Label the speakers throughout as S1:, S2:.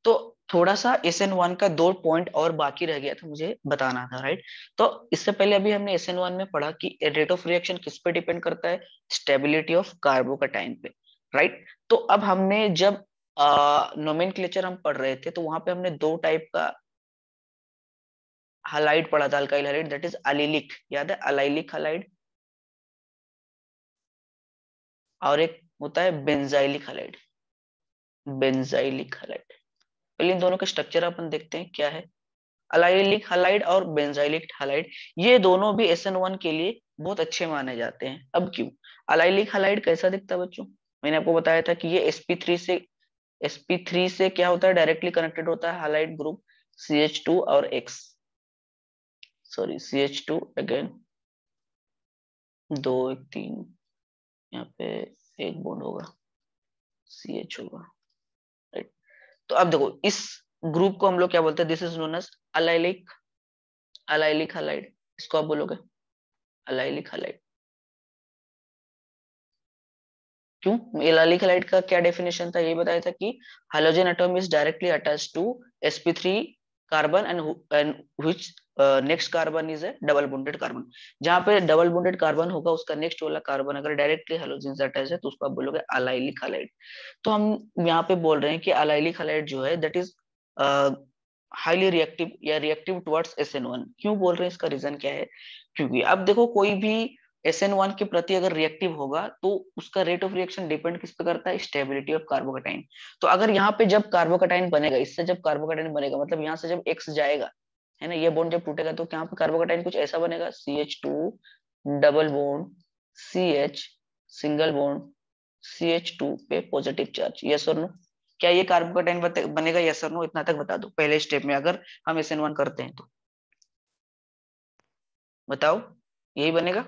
S1: तो थोड़ा सा SN1 का 2 पॉइंट और बाकी रह गया था मुझे बताना था, राइट। तो इससे पहले अभी हमने SN1 में पढ़ा कि रेट ऑफ रिएक्शन किस पे डिपेंड करता है, स्टेबिलिटी ऑफ कार्बोकैटायन पे, राइट। तो अब हमने जब नोमेनक्लेचर हम पढ़ रहे थे तो वहां पे हमने दो टाइप का हलाइड पढ़ा था, अल्काइल हलाइड, दैट इज अलिलिक, याद है, अलाइलिक हलाइड, और एक होता है बेंजाइलिक हलाइड, बेंजाइलिक हलाइड। पहले इन दोनों का स्ट्रक्चर अपन देखते हैं क्या है। अलाइलिक हलाइड और बेंजाइलिक हलाइड, ये दोनों भी SN1 के लिए बहुत अच्छे माने जाते हैं। अब क्यों? अलाइलिक हलाइड कैसा दिखता है बच्चों? मैंने आपको बताया था कि ये sp3 से क्या होता है, डायरेक्टली कनेक्टेड होता है हलाइड ग्रुप CH2 और X, सॉरी CH2 अगेन, दो एक तीन, यहाँ पे एक बॉन्ड होगा, CH होगा, राइट। तो अब देखो इस ग्रुप को हम लोग क्या बोलते हैं, this is known as allylic, allylic halide, इसको आप बोलोगे अलाइलिक हलाइड। क्यों? एलाइलिक हलाइड का क्या डेफिनेशन था, ये बताया था कि hydrogen atom is directly attached to sp3 carbon and which next carbon is a double bonded carbon. जहां पे डबल बॉन्डेड कार्बन होगा उसका नेक्स्ट वाला कार्बन अगर डायरेक्टली हाइड्रोजन से अटैच है तो उसको आप बोलोगे अलाइलिक हलाइड। तो हम यहाँ पे बोल रहे हैं कि अलाइलिक हलाइड जो है दैट इज हाईली रिएक्टिव या रिएक्टिव टुवर्ड्स SN1। क्यों बोल रहे हैं, इसका रीजन क्या है? क्योंकि अब देखो कोई भी SN1 के प्रति अगर रिएक्टिव होगा तो उसका रेट ऑफ रिएक्शन डिपेंड किस पे करता है, स्टेबिलिटी ऑफ कार्बोकैटायन। तो अगर यहाँ पे जब कार्बोकैटायन बनेगा, इससे जब कार्बोकैटायन बनेगा मतलब यहाँ से जब X जाएगा, है ना, ये बॉन्ड जब टूटेगा तो यहाँ पे कार्बोकैटायन कुछ ऐसा बनेगा, CH2 double bond CH single bond CH2 पे पॉजिटिव चार्ज, यस और नो? क्या ये कार्बोकैटायन बनेगा, यस और नो? इतना तक बता दो पहले स्टेप में अगर हम SN1 करते हैं तो बताओ, यही बनेगा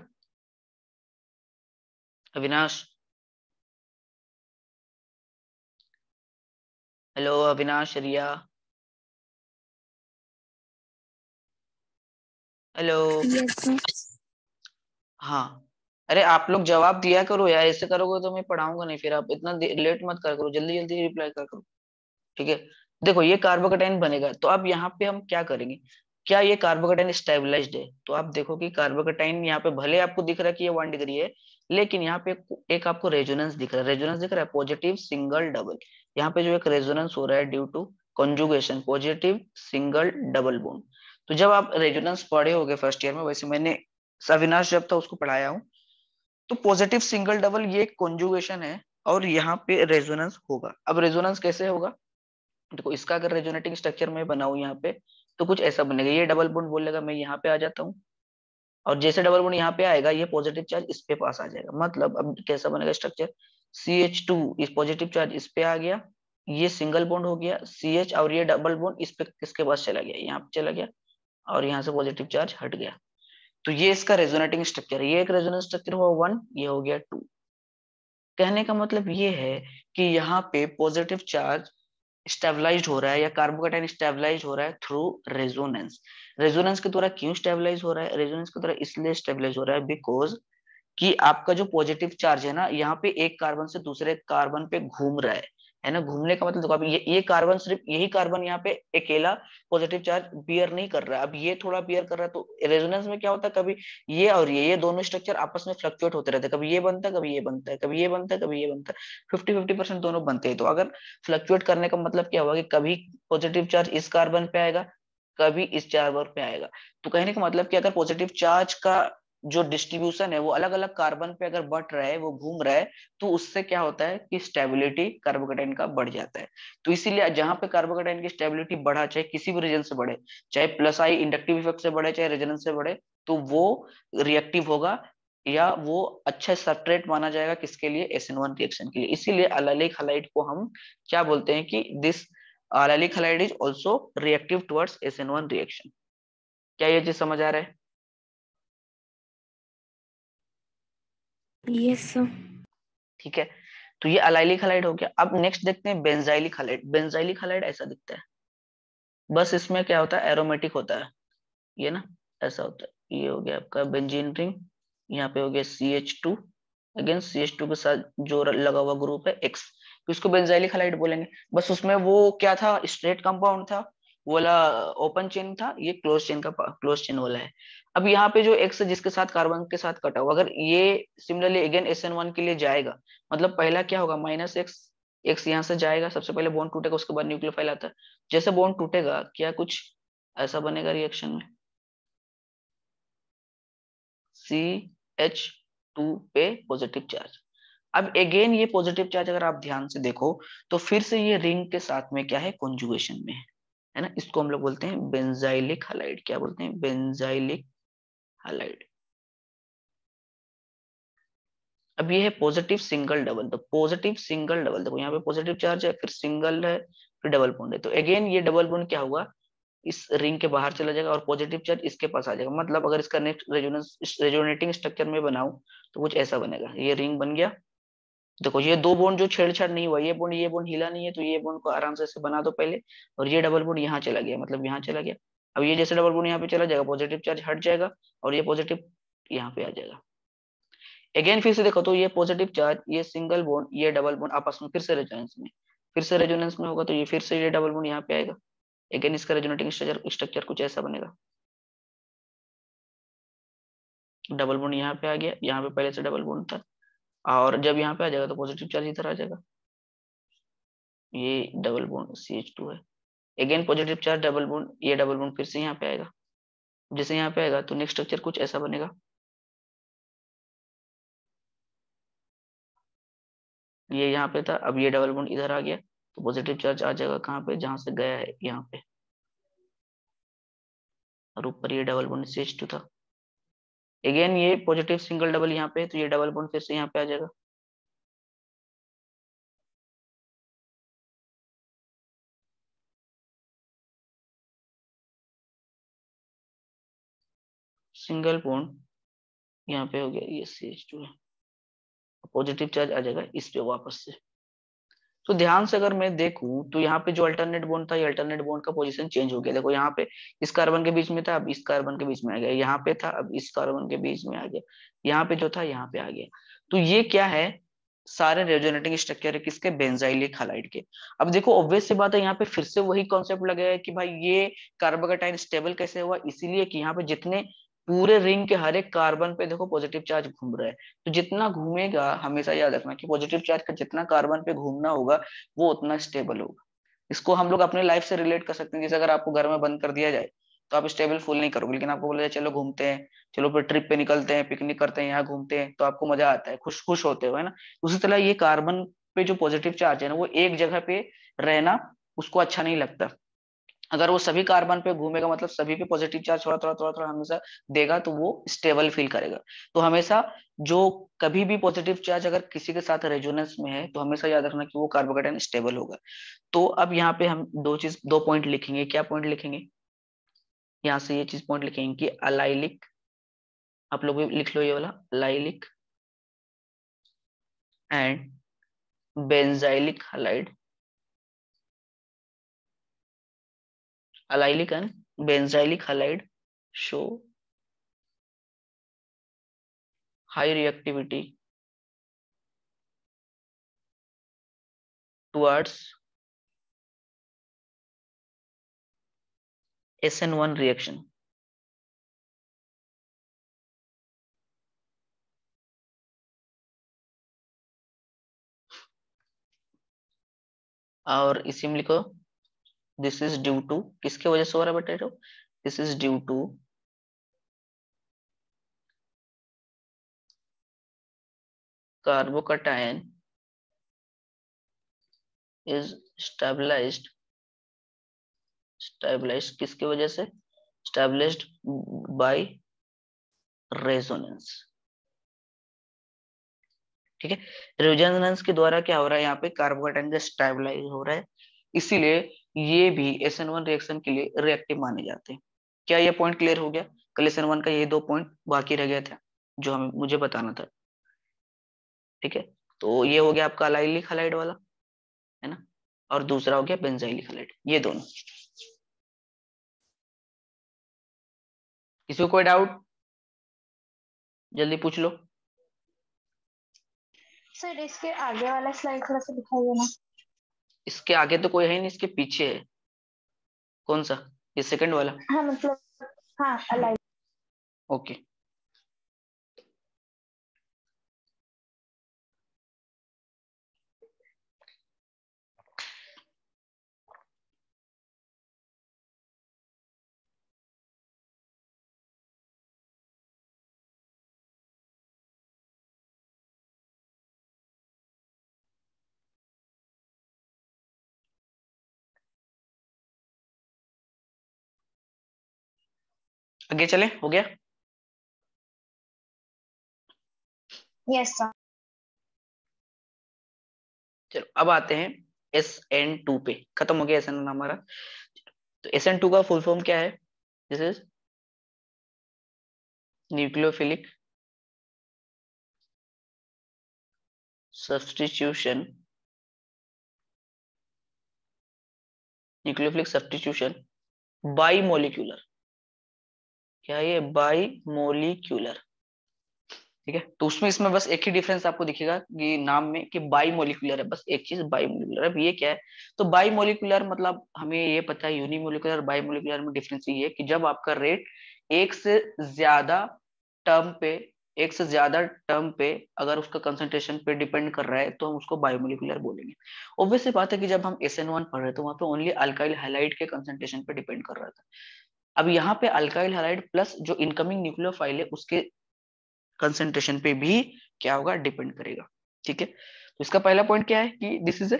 S1: अविनाश? हेलो अविनाश, रिया, हेलो।
S2: यस
S1: हाँ, अरे आप लोग जवाब दिया करो यार, ऐसे करोगे तो मैं पढ़ाऊंगा नहीं, फिर आप इतना लेट मत कर करो, जल्दी जल्दी रिप्लाई कर करो, ठीक है। देखो ये कार्बोकैटायन बनेगा तो अब यहाँ पे हम क्या करेंगे, क्या ये कार्बोकैटायन स्टेबलाइज्ड है? तो आप देखो कि कार्बोकैटायन यहाँ पे भले आपको दिख रहा है कि ये 1 डिग्री है, लेकिन यहाँ पे एक आपको रेजोनेंस दिख रहा है, रेजोनेंस दिख रहा है, पॉजिटिव सिंगल डबल। यहाँ पे जो एक रेजोनेंस हो रहा है due to conjugation, positive single double bond. तो जब आप रेजोनेंस पढ़े होगे फर्स्ट ईयर में, वैसे मैंने अविनाश जब था उसको पढ़ाया हूँ, तो पॉजिटिव सिंगल डबल ये कॉन्जुगेशन है और यहाँ पे रेजोनेंस होगा। अब रेजोनेंस कैसे होगा, देखो इसका अगर रेजोनेटिंग स्ट्रक्चर मैं बनाऊं यहाँ पे तो कुछ ऐसा बनेगा, ये डबल बॉन्ड बोलेगा, मैं यहाँ पे आ जाता हूँ, और जैसे डबल बॉन्ड यहाँ पे आएगा ये पॉजिटिव चार्ज इस पे पास आ जाएगा। मतलब अब कैसा बनेगा स्ट्रक्चर, CH2 इस पॉजिटिव चार्ज इस पे आ गया, ये सिंगल बॉन्ड हो गया CH, और ये डबल बॉन्ड इस पे किसके पास चला गया, यहाँ पे चला गया, और यहाँ से पॉजिटिव चार्ज हट गया। तो ये इसका रेजोनेटिंग स्ट्रक्चर है, ये एक रेजोनेंस स्ट्रक्चर हुआ 1, ये हो गया 2। कहने का मतलब ये है कि यहाँ पे पॉजिटिव चार्ज स्टेबलाइज हो रहा है या कार्बोकैटायन स्टेबलाइज हो रहा है थ्रू रेजोनेंस। रेजोनेंस के द्वारा क्यों स्टेबलाइज हो रहा है, रेजोनेंस के द्वारा इसलिए स्टेबलाइज हो रहा है बिकॉज कि आपका जो पॉजिटिव चार्ज है ना, यहाँ पे एक कार्बन से दूसरे कार्बन पे घूम रहा है ना। घूमने का मतलब देखो, अब ये कार्बन, सिर्फ यही कार्बन यहाँ पे अकेला पॉजिटिव चार्ज बियर नहीं कर रहा है, अब ये थोड़ा बियर कर रहा है। तो रेजोनेंस में क्या होता है, कभी ये और ये दोनों स्ट्रक्चर आपस में फ्लक्चुएट होते रहते हैं, कभी ये बनता है कभी ये बनता है, कभी ये बनता है कभी ये बनता है, 50-50% दोनों बनते हैं। तो अगर फ्लक्चुएट करने का मतलब क्या हुआ कि कभी पॉजिटिव चार्ज इस कार्बन पे आएगा, कभी इस कार्बन पे आएगा। तो कहने का मतलब कि अगर पॉजिटिव चार्ज का जो डिस्ट्रीब्यूशन है वो अलग अलग कार्बन पे अगर बढ़ रहा है, वो घूम रहा है, तो उससे क्या होता है कि स्टेबिलिटी कार्बोकैटायन का बढ़ जाता है। तो इसीलिए जहां पे कार्बोकैटायन की स्टेबिलिटी बढ़ा, चाहे किसी भी रीजन से बढ़े, चाहे प्लस आई इंडक्टिव इफेक्ट से बढ़े चाहे रेजोनेंस से बढ़े, तो वो रिएक्टिव होगा या वो अच्छा सबस्ट्रेट माना जाएगा किसके लिए, SN1 रिएक्शन के लिए। इसीलिए अलाइलिक हलाइड को हम क्या बोलते हैं कि this allylic halide is also reactive towards SN1 reaction. क्या ये चीज समझ आ रहा है?
S2: Yes sir.
S1: ठीक है, तो ये अलाइलिक हलाइड हो गया। अब नेक्स्ट देखते हैं बेंजाइलिक हलाइड। बेंजाइलिक हलाइड ऐसा दिखता है, बस इसमें क्या होता है, एरोमेटिक होता है, ये ना ऐसा होता है। ये हो गया आपका बेंजीन रिंग, यहाँ पे हो गया CH2, अगेन CH2 के साथ जो लगा हुआ ग्रुप है X, तो इसको बेंजाइलिक हैलाइड बोलेंगे। बस उसमें वो क्या था, स्ट्रेट कंपाउंड था, वो वाला ओपन चेन था, ये क्लोज चेन का क्लोज चेन वाला है। अब यहाँ पे जो एक्स जिसके साथ कार्बन के साथ कटा हुआ, अगर ये सिमिलरली अगेन SN1 के लिए जाएगा, मतलब पहला क्या होगा, -X, एक्स यहाँ से जाएगा, सबसे पहले बॉन्ड टूटेगा, उसके बाद न्यूक्लियोफाइल आता है। जैसे बॉन्ड टूटेगा क्या कुछ ऐसा बनेगा रिएक्शन में, CH2 पे पॉजिटिव चार्ज। अब अगेन ये पॉजिटिव चार्ज अगर आप ध्यान से देखो तो फिर से ये रिंग के साथ में क्या है, कॉन्जुगेशन में है ना। इसको हम लोग बोलते हैं बेंजाइलिक हैलाइड। क्या बोलते हैं, बेंजाइलिक हैलाइड। अब ये है पॉजिटिव सिंगल डबल, तो पॉजिटिव सिंगल डबल, देखो यहाँ पे पॉजिटिव चार्ज है, फिर सिंगल है, फिर डबल बॉन्ड है, तो अगेन ये डबल बॉन्ड क्या हुआ, इस रिंग के बाहर चला जाएगा और पॉजिटिव चार्ज इसके पास आ जाएगा। मतलब अगर इसका नेक्स्ट रेजोनेंस रेजोनेटिंग स्ट्रक्चर में बनाऊं तो कुछ ऐसा बनेगा, ये रिंग बन गया। देखो ये दो बॉन्ड जो छेड़छाड़ नहीं हुआ, ये बॉन्ड हिला नहीं है, तो ये बॉन्ड को आराम से ऐसे बना दो पहले, और ये डबल बॉन्ड यहाँ चला गया, मतलब यहाँ चला गया। अब ये जैसे डबल बॉन्ड यहाँ पे चला जाएगा, पॉजिटिव चार्ज हट जाएगा और ये पॉजिटिव यहाँ पे आ जाएगा। अगेन फिर से देखो तो ये पॉजिटिव चार्ज, ये सिंगल बॉन्ड, ये डबल बॉन्ड आपस में फिर से रेजोनेंस में होगा, तो ये फिर से ये डबल बॉन्ड यहाँ पे आएगा। अगेन इसका रेजोनेटिंग स्ट्रक्चर स्ट्रक्चर कुछ ऐसा बनेगा, डबल बॉन्ड यहाँ पे आ गया, यहाँ पे पहले से डबल बॉन्ड था, और जब यहाँ पे आ जाएगा तो पॉजिटिव चार्ज इधर आ जाएगा, ये डबल बॉन्ड CH2 है। Again positive charge double bond, ये डबल बॉन्ड फिर से यहाँ पे आएगा, जैसे यहाँ पे आएगा तो नेक्स्ट स्ट्रक्चर कुछ ऐसा बनेगा, ये यहाँ पे था, अब ये डबल बॉन्ड इधर आ गया, तो पॉजिटिव चार्ज आ जाएगा कहाँ पे, जहां से गया है यहाँ पे, और ऊपर ये डबल बॉन्ड CH2 था। अगेन ये पॉजिटिव सिंगल डबल यहाँ पे, तो ये डबल बॉन्ड फिर से यहाँ पे आ जाएगा, सिंगल बॉन्ड यहाँ पे हो गया, ये CH2 है, पॉजिटिव चार्ज आ जाएगा इस पे वापस से। तो ध्यान से अगर मैं देखूं तो यहाँ पे जो अल्टरनेट बॉन्ड था, ये अल्टरनेट बॉन्ड का पोजीशन चेंज हो गया। देखो यहाँ पे इस कार्बन के बीच में था, अब इस कार्बन के बीच में आ गया, यहाँ पे था, अब इस कार्बन के बीच में आ गया, यहाँ पे जो था यहाँ पे आ गया। तो ये क्या है, सारे रेजोनेटिंग स्ट्रक्चर है किसके, बेंजाइलिक हैलाइड के। अब देखो ऑब्वियस सी बात है, यहाँ पे फिर से वही कॉन्सेप्ट लगेगा कि भाई ये कार्बोकेटाइन स्टेबल कैसे हुआ, इसीलिए कि यहाँ पे जितने पूरे रिंग के हर एक कार्बन पे देखो पॉजिटिव चार्ज घूम रहा है, तो जितना घूमेगा हमेशा याद रखना कि पॉजिटिव चार्ज का जितना कार्बन पे घूमना होगा वो उतना स्टेबल होगा। इसको हम लोग अपने लाइफ से रिलेट कर सकते हैं, जैसे अगर आपको घर में बंद कर दिया जाए तो आप स्टेबल फुल नहीं करोगे, लेकिन आपको बोला जाए चलो घूमते हैं, चलो फिर ट्रिप पे निकलते हैं, पिकनिक करते हैं, यहाँ घूमते हैं, तो आपको मजा आता है, खुश खुश होते हो, है ना। उसी तरह ये कार्बन पे जो पॉजिटिव चार्ज है ना, वो एक जगह पे रहना उसको अच्छा नहीं लगता। अगर वो सभी कार्बन पे घूमेगा, मतलब सभी पे पॉजिटिव चार्ज थोड़ा थोड़ा थोड़ा थोड़ा हमेशा देगा, तो वो स्टेबल फील करेगा। तो हमेशा जो कभी भी पॉजिटिव चार्ज अगर किसी के साथ रेजोनेंस में है, तो हमेशा याद रखना कि वो कार्बोकेटाइन स्टेबल होगा। तो अब यहाँ पे हम दो पॉइंट लिखेंगे, क्या पॉइंट लिखेंगे, यहाँ से ये चीज पॉइंट लिखेंगे कि अलाइलिक, आप लोग भी लिख लो ये वाला, allylic and benzylic halide, allylic and benzylic halide show high reactivity towards SN1 reaction. और इसी में लिखो दिस इज ड्यू टू, किसके वजह से हो रहा है बेटा, this is due to carbocation is stabilized, stabilized किसकी वजह से, स्टेबलाइज्ड बाय रेजोनेंस। ठीक है, रेजोनेंस के द्वारा क्या हो रहा है, यहाँ पे कार्बोकैटायन का स्टेबलाइज हो रहा है, इसीलिए ये भी SN1 रिएक्शन के लिए रिएक्टिव माने जाते हैं। क्या ये पॉइंट क्लियर हो गया, कल SN1 का ये दो पॉइंट बाकी रह गया था जो हमें मुझे बताना था। ठीक है, तो ये हो गया आपका अलाइलिक हैलाइड वाला, है ना, और दूसरा हो गया बेंजाइलिक हैलाइड, ये दोनों। किसी को कोई डाउट, जल्दी पूछ लो।
S2: सर इसके आगे वाला स्लाइड थोड़ा सा दिखाइए ना।
S1: इसके आगे तो कोई है नहीं, इसके पीछे है। कौन सा? ये सेकंड वाला?
S2: हाँ मतलब, हाँ अलाइव।
S1: ओके। आगे चले, हो गया?
S2: Yes sir.
S1: चलो अब आते हैं SN2 पे। खत्म हो गया SN1 हमारा। तो SN2 का फुल फॉर्म क्या है? This is nucleophilic substitution. Nucleophilic substitution by molecular. क्या ये बाई मोलिक्यूलर? ठीक है, तो उसमें इसमें बस एक ही डिफरेंस आपको दिखेगा कि नाम में, कि बाई मोलिकुलर है, बस एक चीज बाई मोलिकुलर। अब ये क्या है? तो बाई मोलिकुलर मतलब हमें ये पता है, यूनिमोलिकुलर बाई मोलिकुलर में डिफरेंस ये है कि जब आपका रेट एक से ज्यादा टर्म पे एक से ज्यादा टर्म पे अगर उसका कंसंट्रेशन पे डिपेंड कर रहा है तो हम उसको बायोमोलिकुलर बोलेंगे। ऑब्वियस सी बात है कि जब हम SN1 पढ़ रहे थे वहां पे ओनली अल्काइल हाइलाइड के कंसंट्रेशन पे डिपेंड कर रहा था। अब यहाँ पे अल्काइल हाइलाइड प्लस जो इनकमिंग न्यूक्लियोफाइल है उसके कंसेंट्रेशन पे भी क्या होगा, डिपेंड करेगा। ठीक है, तो इसका पहला पॉइंट क्या है कि this is a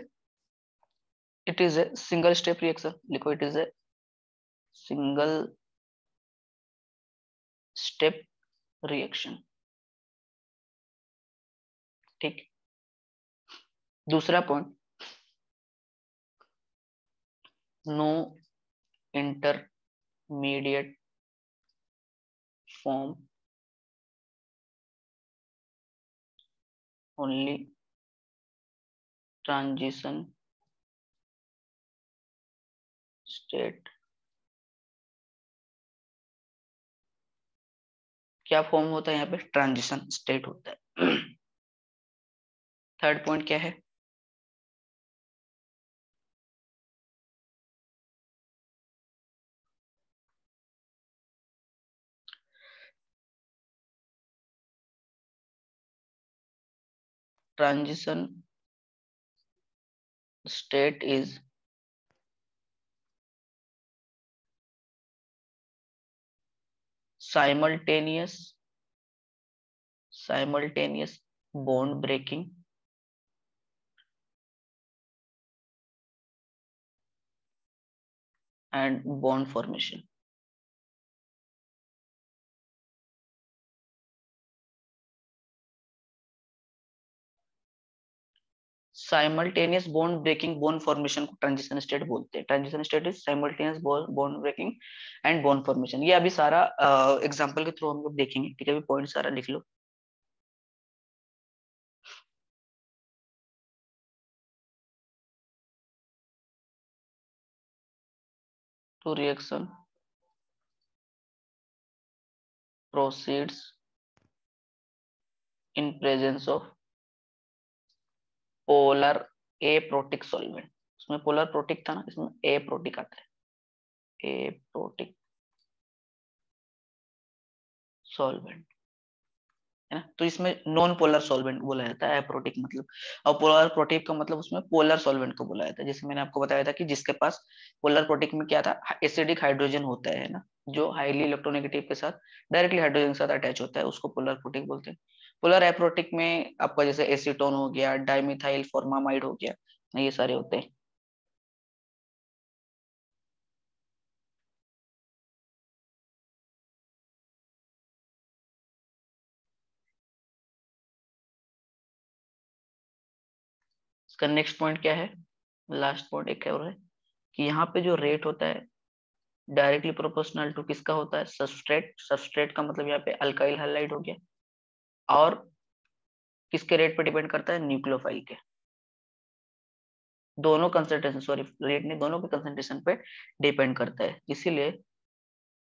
S1: it is a single step reaction. लिखो, it is a single step reaction. ठीक। दूसरा point, no intermediate form, only transition state. क्या फॉर्म होता है यहाँ पे? ट्रांजिशन स्टेट होता है। थर्ड पॉइंट क्या है? Transition state is simultaneous bond breaking and bond formation. Simultaneous bond breaking bond formation को ट्रांजिशन स्टेट बोलते हैं। Transition state is simultaneous bond breaking and bond formation. ये अभी सारा एग्जांपल के थ्रू हम लोग देखेंगे। ठीक है, अभी पॉइंट सारा लिख लो। तो reaction proceeds in presence of polar aprotic solvent. उसमें पोलर प्रोटिक था ना, इसमें एप्रोटिक आता है, एप्रोटिक सॉल्वेंट है ना। तो इसमें नॉन पोलर सॉल्वेंट बोला जाता है एप्रोटिक मतलब। और पोलर प्रोटिक का मतलब उसमें पोलर सॉल्वेंट को बोला जाता है। जैसे मैंने आपको बताया था कि जिसके पास पोलर प्रोटिक में क्या था, एसिडिक हाइड्रोजन होता है ना, जो हाईली इलेक्ट्रोनेगेटिव के साथ डायरेक्टली हाइड्रोजन के साथ अटैच होता है, उसको पोलर प्रोटिक बोलते हैं। पोलर एप्रोटिक में आपका जैसे एसीटोन हो गया, डाइमिथाइल फॉर्मामाइड हो गया, ये सारे होते हैं। इसका नेक्स्ट पॉइंट क्या है? लास्ट पॉइंट एक और है कि यहाँ पे जो रेट होता है डायरेक्टली प्रोपोर्शनल टू किसका होता है? सबस्ट्रेट। सबस्ट्रेट का मतलब यहाँ पे अल्काइल हाइलाइड हो गया। और किसके रेट पे डिपेंड करता है? न्यूक्लियोफाइल के। दोनों कंसंट्रेशन, सॉरी रेट नहीं, दोनों के कंसंट्रेशन पे डिपेंड करता है। इसीलिए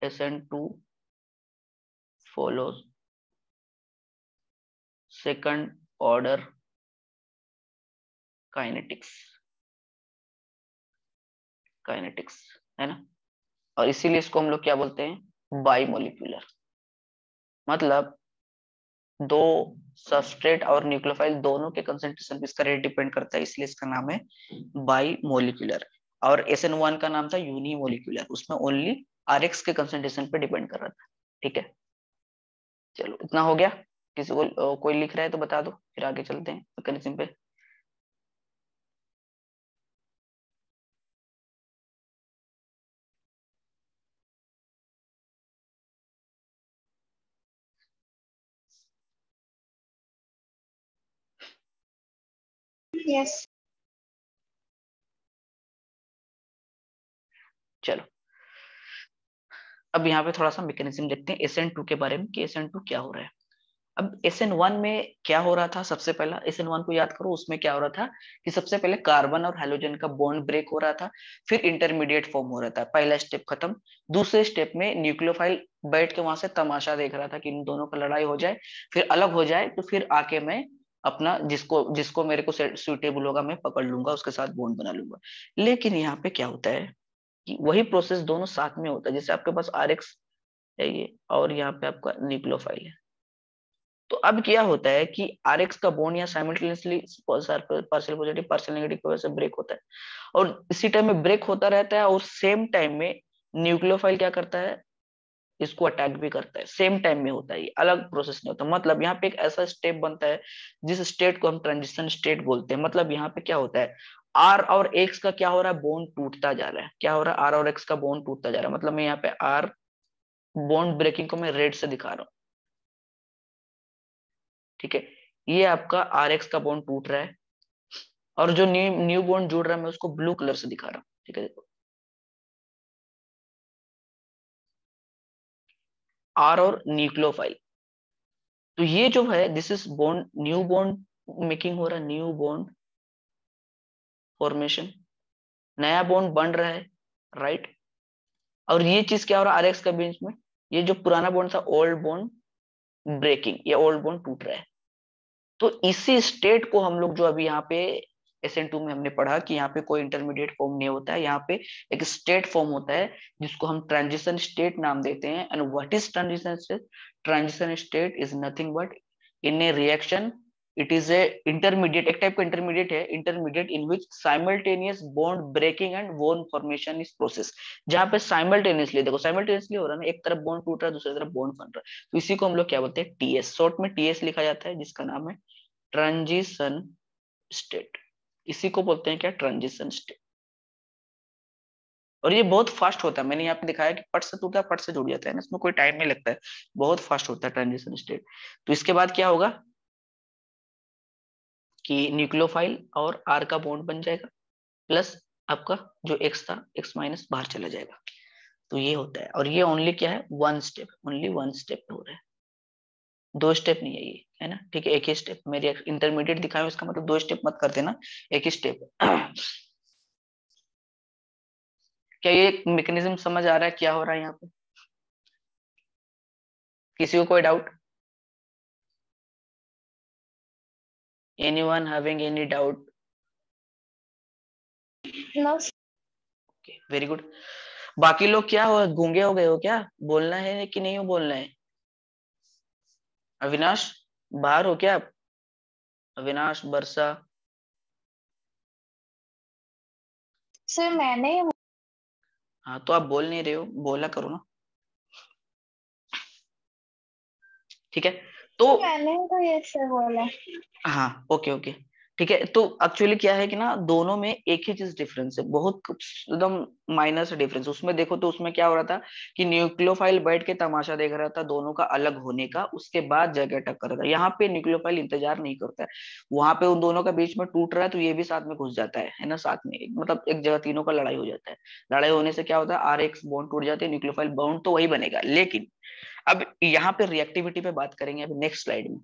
S1: SN2 follows second order kinetics, kinetics है ना। और इसीलिए इसको हम लोग क्या बोलते हैं, बाइमोलिक्यूलर। मतलब दो सबस्ट्रेट और न्यूक्लियोफाइल दोनों के कंसंट्रेशन पे इसका रेट डिपेंड करता है, इसलिए इसका नाम है बाइमोलिक्यूलर। और SN1 का नाम था यूनिमोलिक्यूलर, उसमें ओनली RX के कंसंट्रेशन पे डिपेंड कर रहा था। ठीक है, चलो इतना हो गया। किसी को कोई लिख रहा है तो बता दो, फिर आगे चलते हैं मैकेनिज्म पे।
S2: यस।
S1: चलो अब यहाँ पे थोड़ा सा मैकेनिज्म देखते हैं SN2 के बारे में, कि SN2 क्या हो रहा है। अब SN1 में क्या हो रहा था, सबसे पहला SN1 को याद करो, उसमें क्या हो रहा था कि सबसे पहले कार्बन और हाइड्रोजन का बॉन्ड ब्रेक हो रहा था, फिर इंटरमीडिएट फॉर्म हो रहा था, पहला स्टेप खत्म। दूसरे स्टेप में न्यूक्लियोफाइल बैठ के वहां से तमाशा देख रहा था कि इन दोनों का लड़ाई हो जाए, फिर अलग हो जाए, तो फिर आके मैं अपना जिसको जिसको मेरे को सुइटेबल होगा मैं पकड़ लूंगा, उसके साथ बॉन्ड बना लूंगा। लेकिन यहाँ पे क्या होता है कि वही प्रोसेस दोनों साथ में होता है। जैसे आपके पास RX है ये, और यहाँ पे आपका न्यूक्लियोफाइल है, तो अब क्या होता है कि RX का बॉन्ड या simultaneously partial positive partial negative की वजह से ब्रेक होता है, और इसी टाइम में ब्रेक होता रहता है, और सेम टाइम में न्यूक्लियोफाइल क्या करता है, इसको अटैक भी करता है। सेम टाइम में होता है, ये अलग प्रोसेस नहीं होता। मतलब यहाँ पे एक ऐसा स्टेप बनता है जिस स्टेट को हम ट्रांजिशन स्टेट बोलते हैं। मतलब यहाँ पे क्या होता है, R और X का क्या हो रहा है, बॉन्ड टूटता जा रहा है। क्या हो रहा है, R और X का बॉन्ड टूटता जा रहा है। मतलब मैं यहाँ पे R बॉन्ड ब्रेकिंग को मैं रेड से दिखा रहा हूँ। ठीक है, ये आपका RX का बॉन्ड टूट रहा है, और जो न्यू न्यू बॉन्ड जुड़ रहा है मैं उसको ब्लू कलर से दिखा रहा हूँ। ठीक है, R और न्यूक्लियोफाइल, तो ये जो है this is bond, new bond making हो रहा है, न्यू बॉन्ड फॉर्मेशन, नया बॉन्ड बन रहा है, राइट। और ये चीज क्या हो रहा है RX के बीच में, ये जो पुराना बॉन्ड था ओल्ड बॉन्ड ब्रेकिंग, ये ओल्ड बॉन्ड टूट रहा है। तो इसी स्टेट को हम लोग जो अभी यहाँ पे SN2 में हमने पढ़ा कि यहाँ पे कोई इंटरमीडिएट फॉर्म नहीं होता है, यहाँ पे एक स्टेट फॉर्म होता है जिसको हम ट्रांजिशन स्टेट नाम देते हैं। And what is transition state, transition state is nothing but in a reaction, it is a intermediate, एक टाइप का इंटरमीडिएट है, intermediate in which simultaneous bond breaking and bond formation is process. जहाँ पे simultaneously, देखो simultaneously हो रहा है ना, एक तरफ बॉन्ड टूट रहा है, दूसरी तरफ बॉन्ड बन रहा है, तो इसी को हम लोग क्या बोलते हैं, TS, शॉर्ट में TS लिखा जाता है, जिसका नाम है ट्रांजिशन स्टेट। इसी को बोलते हैं क्या, ट्रांजिशन स्टेट। और ये बहुत फास्ट होता है, मैंने यहाँ पे दिखाया कि पट से टूटा पट से जुड़ जाता है ना, इसमें कोई टाइम नहीं लगता है, बहुत फास्ट होता है ट्रांजिशन स्टेट। तो इसके बाद क्या होगा कि न्यूक्लियोफाइल और R का बॉन्ड बन जाएगा, प्लस आपका जो X था, X माइनस बाहर चला जाएगा। तो ये होता है, और ये ओनली क्या है, one step, only one step हो रहा है, दो स्टेप नहीं है ये, है ना। ठीक है, एक ही स्टेप, मेरी इंटरमीडिएट दिखाया इसका मतलब दो स्टेप मत कर देना, एक ही स्टेप। क्या ये मैकेनिज्म समझ आ रहा है क्या हो रहा है यहाँ पे, किसी को कोई doubt, anyone having any doubt?
S2: No.
S1: Very good. बाकी लोग क्या हो, गूंगे हो गए हो क्या, बोलना है कि नहीं हो बोलना है? अविनाश, बाहर हो क्या आप? अविनाश, वर्षा?
S2: सर मैंने
S1: हाँ तो आप बोल नहीं रहे हो, बोला करो ना। ठीक है, तो
S2: मैंने तो ये सर बोला।
S1: हाँ ओके ओके, ठीक है। तो एक्चुअली क्या है कि ना, दोनों में एक ही चीज डिफरेंस है, बहुत कुछ एकदम माइनर से डिफरेंस। उसमें देखो तो उसमें क्या हो रहा था कि न्यूक्लियोफाइल बैठ के तमाशा देख रहा था दोनों का अलग होने का, उसके बाद जाके अटैक कर रहा था। यहाँ पे न्यूक्लियोफाइल इंतजार नहीं करता है, वहां पे उन दोनों का बीच में टूट रहा है तो ये भी साथ में घुस जाता है ना, साथ में मतलब एक जगह तीनों का लड़ाई हो जाता है। लड़ाई होने से क्या होता है, RX बॉन्ड टूट जाते हैं, न्यूक्लियोफाइल बॉन्ड तो वही बनेगा। लेकिन अब यहाँ पे रिएक्टिविटी पे बात करेंगे अभी नेक्स्ट स्लाइड में,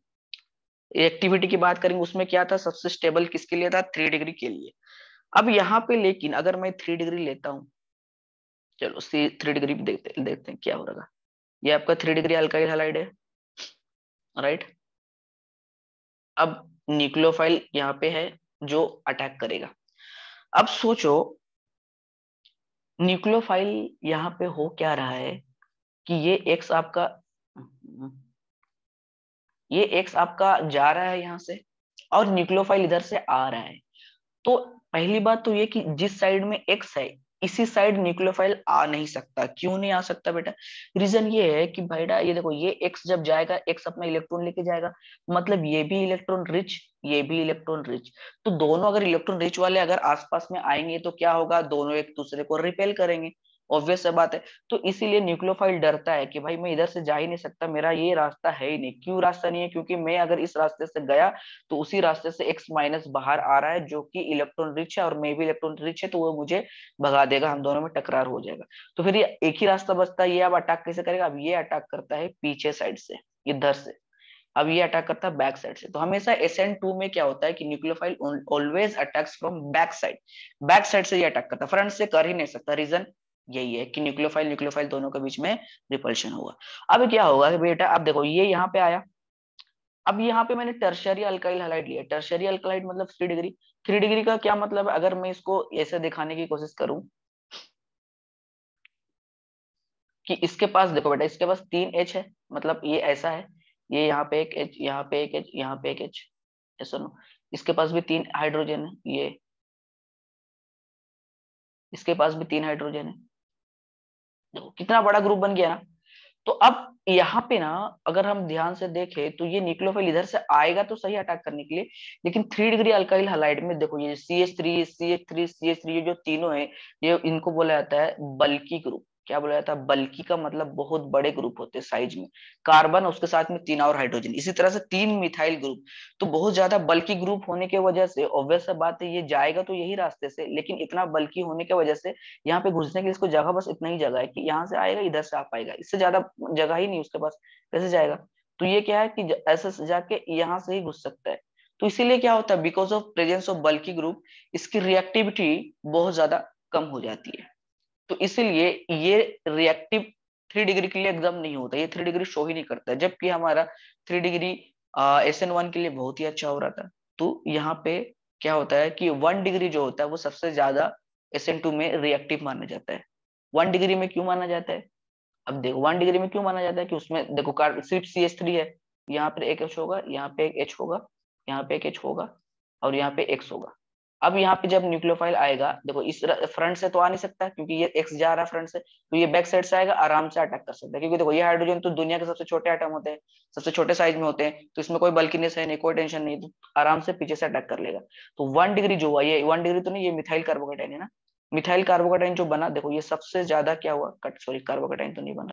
S1: एक्टिविटी की बात करेंगे। उसमें क्या था, सबसे स्टेबल किसके लिए था, 3 डिग्री के लिए। अब यहाँ पे लेकिन अगर मैं 3 डिग्री लेता हूँ, चलो सी 3 डिग्री देखते देखते हैं क्या हो रहा है। ये आपका 3 डिग्री अल्काइल हैलाइड है, राइट। अब न्यूक्लियोफाइल यहाँ पे है, जो अटैक करेगा। अब सोचो न्यूक्लियोफाइल यहाँ पे हो क्या रहा है कि ये एक्स आपका जा रहा है यहाँ से, और न्यूक्लियोफाइल इधर से आ रहा है। तो पहली बात तो ये कि जिस साइड में एक्स है इसी साइड न्यूक्लियोफाइल आ नहीं सकता। क्यों नहीं आ सकता बेटा? रीजन ये है कि बेटा ये देखो, ये एक्स जब जाएगा, एक्स अपना इलेक्ट्रॉन लेके जाएगा, मतलब ये भी इलेक्ट्रॉन रिच, ये भी इलेक्ट्रॉन रिच। तो दोनों अगर इलेक्ट्रॉन रिच वाले अगर आसपास में आएंगे तो क्या होगा, दोनों एक दूसरे को रिपेल करेंगे। ऑब्वियस सा बात है। तो इसीलिए न्यूक्लियोफाइल डरता है कि भाई मैं इधर से जा ही नहीं सकता, मेरा ये रास्ता है ही नहीं। क्यों रास्ता नहीं है? क्योंकि मैं अगर इस रास्ते से गया तो उसी रास्ते से एक्स माइनस बाहर आ रहा है जो कि इलेक्ट्रॉन रिच है, और मैं भी इलेक्ट्रॉन रिच है, तो वो मुझे भगा देगा, हम दोनों में टकरार हो जाएगा। तो फिर ये एक ही रास्ता बचता है। ये अब अटैक कैसे करेगा? अब ये अटैक करता है पीछे साइड से, इधर से। अब ये अटैक करता है बैक साइड से। तो हमेशा SN2 में क्या होता है कि nucleophile always attacks from back side. Back side से ये अटैक करता है, फ्रंट से कर ही नहीं सकता। रीजन यही है कि न्यूक्लियोफाइल न्यूक्लियोफाइल दोनों के बीच में रिपल्शन होगा। अब क्या होगा कि बेटा, अब देखो ये यहाँ पे आया। अब यहाँ पे मैंने टर्शियरी अल्काइल हैलाइड लिया। टर्शियरी अल्काइड मतलब 3 डिग्री। 3 डिग्री का क्या मतलब है? अगर मैं इसको ऐसे दिखाने की कोशिश करूं कि इसके पास देखो बेटा, इसके पास 3 H है, मतलब ये ऐसा है, ये यहाँ पे एक H, यहाँ पे एक H, यहाँ पे एक H, ऐसा नो। इसके पास भी 3 हाइड्रोजन है, ये इसके पास भी 3 हाइड्रोजन है। देखो कितना बड़ा ग्रुप बन गया ना। तो अब यहाँ पे ना, अगर हम ध्यान से देखें तो ये न्यूक्लियोफाइल इधर से आएगा तो सही अटैक करने के लिए, लेकिन 3 डिग्री अल्काइल हैलाइड में देखो ये CH3 CH3 CH3 ये जो तीनों है, ये इनको बोला जाता है बल्की ग्रुप। क्या बोला जाता है? बल्की का मतलब बहुत बड़े ग्रुप होते हैं साइज में। कार्बन उसके साथ में 3 और हाइड्रोजन, इसी तरह से 3 मिथाइल ग्रुप। तो बहुत ज्यादा बल्की ग्रुप होने की वजह से ऑब्वियस सा बात है, ये जाएगा तो यही रास्ते से, लेकिन इतना बल्की होने की वजह से यहाँ पे घुसने के लिए इसको जगह, बस इतना ही जगह है कि यहाँ से आएगा इधर से आ पाएगा, इससे ज्यादा जगह ही नहीं उसके पास। कैसे जाएगा? तो ये क्या है कि ऐसे जाके यहाँ से ही घुस सकता है। तो इसीलिए क्या होता है, because of presence of bulky group, इसकी रिएक्टिविटी बहुत ज्यादा कम हो जाती है। तो इसीलिए ये रिएक्टिव 3 डिग्री के लिए एकदम नहीं होता, ये 3 डिग्री शो ही नहीं करता है, जबकि हमारा 3 डिग्री SN1 के लिए बहुत ही अच्छा हो रहा था। तो यहाँ पे क्या होता है कि 1 डिग्री जो होता है वो सबसे ज्यादा SN2 में रिएक्टिव माना जाता है। 1 डिग्री में क्यों माना जाता है? अब देखो 1 डिग्री में क्यों माना जाता है कि उसमें देखो सिर्फ CH3 है, यहाँ पे एक H होगा, यहाँ पे एक H होगा, यहाँ पे एक H होगा, और यहाँ पे X होगा। अब यहाँ पे जब न्यूक्लियोफाइल आएगा, देखो इस फ्रंट से तो आ नहीं सकता क्योंकि ये X जा रहा है फ्रंट से, तो ये बैक साइड से आएगा, आराम से अटैक कर सकता है। क्योंकि देखो ये हाइड्रोजन तो दुनिया के सबसे छोटे एटम होते हैं, सबसे छोटे साइज में होते हैं, तो इसमें कोई बल्कीनेस है नहीं, कोई टेंशन नहीं, तो आराम से पीछे से अटैक कर लेगा। तो 1 डिग्री जो हुआ, ये 1 डिग्री तो नहीं, ये मिथाइल कार्बोकेटाइन है ना। मिथाइल कार्बोकेटाइन जो बना, देखो ये सबसे ज्यादा क्या हुआ, कट सॉरी कार्बोकेटाइन तो नहीं बना,